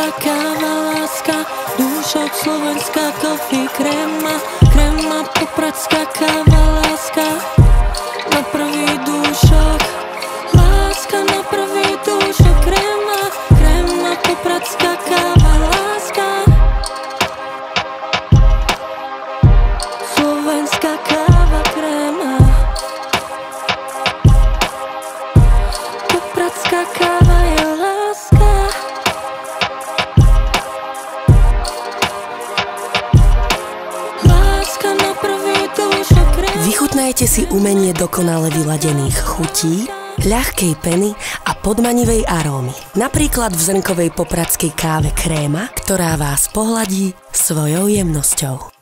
Popradská káva, láska, dúšok Slovenská, kofí, kréma, kréma, popradská káva, láska, na prvý dúšok, láska, na prvý dúšok, kréma, kréma, popradská káva, láska, slovenská káva, kréma, popradská káva je láska. Vychutnajte si umenie dokonale vyladených chutí, ľahkej peny a podmanivej arómy. Napríklad v zrnkovej popradskej káve kréma, ktorá vás pohladí svojou jemnosťou.